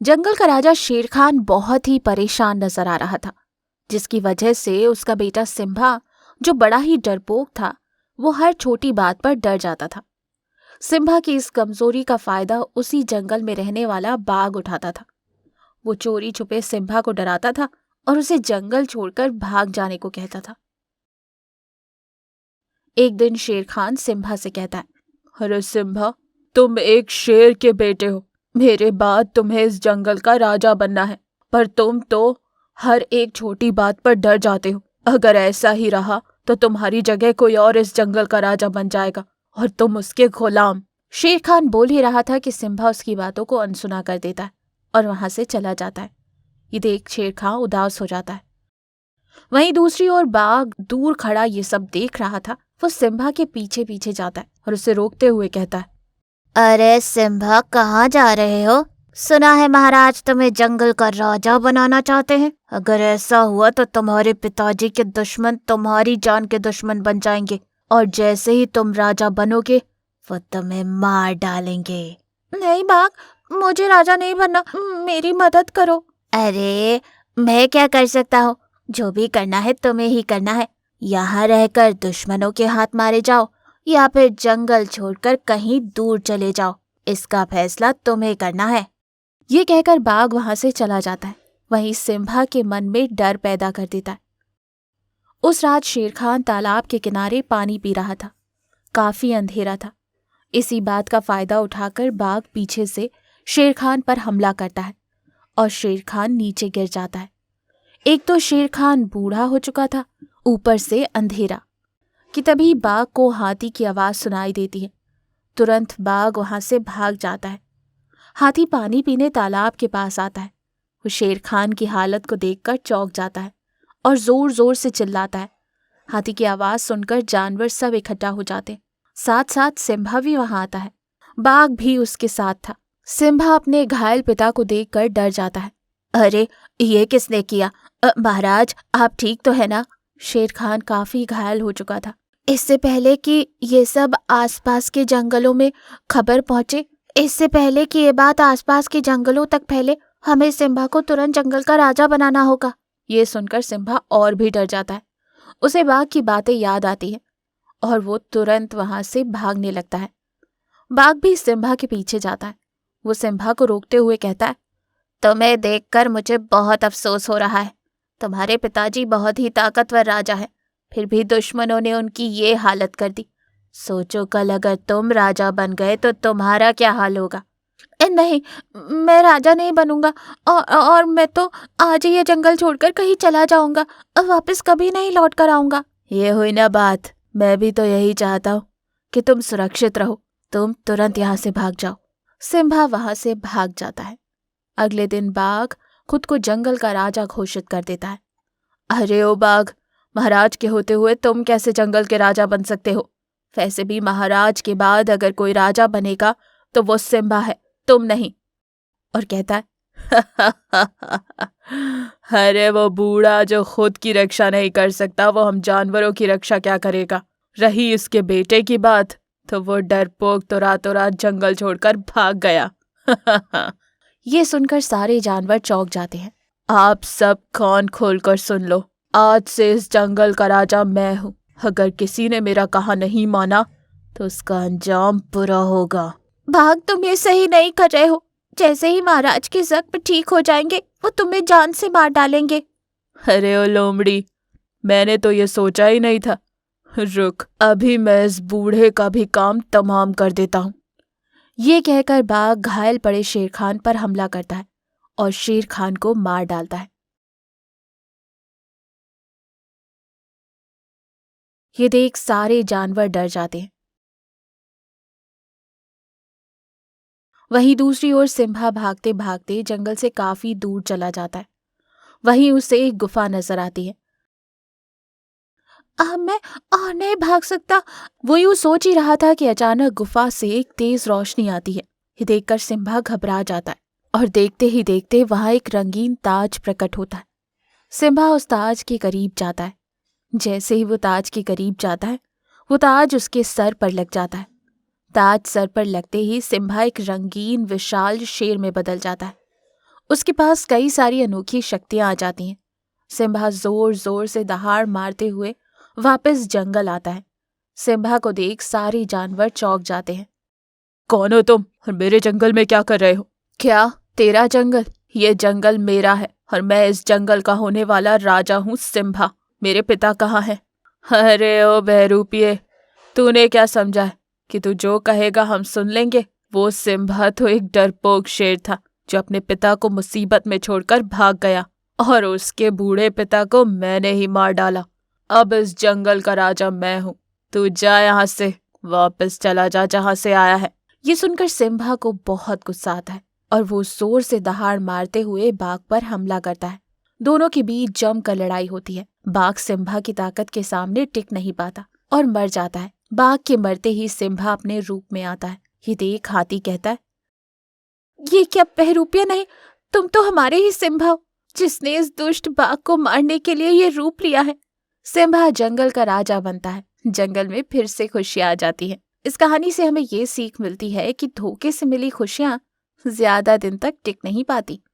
जंगल का राजा शेर खान बहुत ही परेशान नजर आ रहा था, जिसकी वजह से उसका बेटा सिम्बा, जो बड़ा ही डरपोक था, वो हर छोटी बात पर डर जाता था। सिम्बा की इस कमजोरी का फायदा उसी जंगल में रहने वाला बाघ उठाता था। वो चोरी छुपे सिम्बा को डराता था और उसे जंगल छोड़कर भाग जाने को कहता था। एक दिन शेर खान सिम्बा से कहता है, अरे सिम्बा, तुम एक शेर के बेटे हो। मेरे बाद तुम्हें इस जंगल का राजा बनना है, पर तुम तो हर एक छोटी बात पर डर जाते हो। अगर ऐसा ही रहा तो तुम्हारी जगह कोई और इस जंगल का राजा बन जाएगा और तुम उसके गुलाम। शेर खान बोल ही रहा था कि सिम्बा उसकी बातों को अनसुना कर देता है और वहां से चला जाता है। ये देख शेर खान उदास हो जाता है। वहीं दूसरी ओर बाघ दूर खड़ा ये सब देख रहा था। वो सिम्बा के पीछे पीछे जाता है और उसे रोकते हुए कहता है, अरे सिम्बा, कहाँ जा रहे हो? सुना है महाराज तुम्हें जंगल का राजा बनाना चाहते हैं। अगर ऐसा हुआ तो तुम्हारे पिताजी के दुश्मन तुम्हारी जान के दुश्मन बन जाएंगे और जैसे ही तुम राजा बनोगे वो तुम्हें मार डालेंगे। नहीं बाघ, मुझे राजा नहीं बनना, मेरी मदद करो। अरे मैं क्या कर सकता हूँ? जो भी करना है तुम्हें ही करना है। यहाँ रहकर दुश्मनों के हाथ मारे जाओ या फिर जंगल छोड़कर कहीं दूर चले जाओ, इसका फैसला तुम्हें करना है। ये कहकर बाघ वहां से चला जाता है। वहीं सिम्बा के मन में डर पैदा कर देता है। उस रात शेर खान तालाब के किनारे पानी पी रहा था। काफी अंधेरा था। इसी बात का फायदा उठाकर बाघ पीछे से शेर खान पर हमला करता है और शेर खान नीचे गिर जाता है। एक तो शेर खान बूढ़ा हो चुका था, ऊपर से अंधेरा, कि तभी बाघ को हाथी की आवाज सुनाई देती है। तुरंत बाघ वहां से भाग जाता है। हाथी पानी पीने तालाब के पास आता है। वो शेर खान की हालत को देखकर चौंक जाता है और जोर जोर से चिल्लाता है। हाथी की आवाज सुनकर जानवर सब इकट्ठा हो जाते। साथ साथ सिम्बा भी वहां आता है। बाघ भी उसके साथ था। सिम्बा अपने घायल पिता को देखकर डर जाता है। अरे ये किसने किया? महाराज, आप ठीक तो है ना? शेर खान काफी घायल हो चुका था। इससे पहले कि ये सब आसपास के जंगलों में खबर पहुंचे, इससे पहले कि ये बात आसपास के जंगलों तक फैले, हमें सिम्बा को तुरंत जंगल का राजा बनाना होगा। ये सुनकर सिम्बा और भी डर जाता है। उसे बाघ की बातें याद आती हैं और वो तुरंत वहां से भागने लगता है। बाघ भी सिम्बा के पीछे जाता है। वो सिम्बा को रोकते हुए कहता है, तुम्हें देखकर मुझे बहुत अफसोस हो रहा है। तुम्हारे पिताजी बहुत ही ताकतवर राजा है, फिर भी दुश्मनों ने उनकी ये हालत कर दी। सोचो कल अगर तुम राजा बन गए तो तुम्हारा क्या हाल होगा। नहीं, मैं राजा नहीं बनूंगा और मैं तो आज ही ये जंगल छोड़कर कहीं चला जाऊंगा, वापस कभी नहीं लौट कर आऊंगा। ये हुई ना बात। मैं भी तो यही चाहता हूँ कि तुम सुरक्षित रहो। तुम तुरंत यहाँ से भाग जाओ। सिम्बा वहां से भाग जाता है। अगले दिन बाघ खुद को जंगल का राजा घोषित कर देता है। अरे ओ बाघ, महाराज के होते हुए तुम कैसे जंगल के राजा बन सकते हो? वैसे भी महाराज के बाद अगर कोई राजा बनेगा तो वो सिम्बा है, तुम नहीं। और कहता है, अरे वो बूढ़ा जो खुद की रक्षा नहीं कर सकता, वो हम जानवरों की रक्षा क्या करेगा? रही इसके बेटे की बात, तो वो डरपोक तो रातों रात जंगल छोड़कर भाग गया। ये सुनकर सारे जानवर चौंक जाते हैं। आप सब कान खोलकर सुन लो, आज से इस जंगल का राजा मैं हूँ। अगर किसी ने मेरा कहा नहीं माना तो उसका अंजाम बुरा होगा। बाघ, तुम ये सही नहीं कर रहे हो। जैसे ही महाराज के जख्म ठीक हो जाएंगे वो तुम्हें जान से मार डालेंगे। अरे ओ लोमड़ी, मैंने तो ये सोचा ही नहीं था। रुक, अभी मैं इस बूढ़े का भी काम तमाम कर देता हूँ। ये कहकर बाघ घायल पड़े शेर खान पर हमला करता है और शेर खान को मार डालता है। ये देख सारे जानवर डर जाते हैं। वहीं दूसरी ओर सिम्बा भागते भागते जंगल से काफी दूर चला जाता है। वहीं उसे एक गुफा नजर आती है। मैं और नहीं भाग सकता, वो यूं सोच ही रहा था कि अचानक गुफा से एक तेज रोशनी आती है। ये देखकर सिम्बा घबरा जाता है और देखते ही देखते वहां एक रंगीन ताज प्रकट होता है। सिम्बा उस ताज के करीब जाता है। जैसे ही वो ताज के करीब जाता है, वो ताज उसके सर पर लग जाता है। ताज सर पर लगते ही सिम्बा एक रंगीन विशाल शेर में बदल जाता है। उसके पास कई सारी अनोखी शक्तियां आ जाती हैं। सिम्बा जोर जोर से दहाड़ मारते हुए वापस जंगल आता है। सिम्बा को देख सारे जानवर चौंक जाते हैं। कौन हो तुम और मेरे जंगल में क्या कर रहे हो? क्या तेरा जंगल? ये जंगल मेरा है और मैं इस जंगल का होने वाला राजा हूँ सिम्बा। मेरे पिता कहाँ हैं? अरे ओ बहरूपिये, तूने क्या समझा है कि तू जो कहेगा हम सुन लेंगे? वो सिम्बा तो एक डरपोक शेर था जो अपने पिता को मुसीबत में छोड़कर भाग गया और उसके बूढ़े पिता को मैंने ही मार डाला। अब इस जंगल का राजा मैं हूँ। तू जा यहाँ से, वापस चला जा जहाँ से आया है। ये सुनकर सिम्बा को बहुत गुस्सा आता है और वो जोर से दहाड़ मारते हुए बाघ पर हमला करता है। दोनों के बीच जमकर लड़ाई होती है। बाघ सिम्बा की ताकत के सामने टिक नहीं पाता और मर जाता है। बाघ के मरते ही सिम्बा अपने रूप में आता है। ये देख हाथी कहता है, ये क्या बहरूपिया नहीं, तुम तो हमारे ही सिम्बा हो जिसने इस दुष्ट बाघ को मारने के लिए ये रूप लिया है। सिम्बा जंगल का राजा बनता है। जंगल में फिर से खुशियां आ जाती हैं। इस कहानी से हमें ये सीख मिलती है कि धोखे से मिली खुशियां ज्यादा दिन तक टिक नहीं पाती।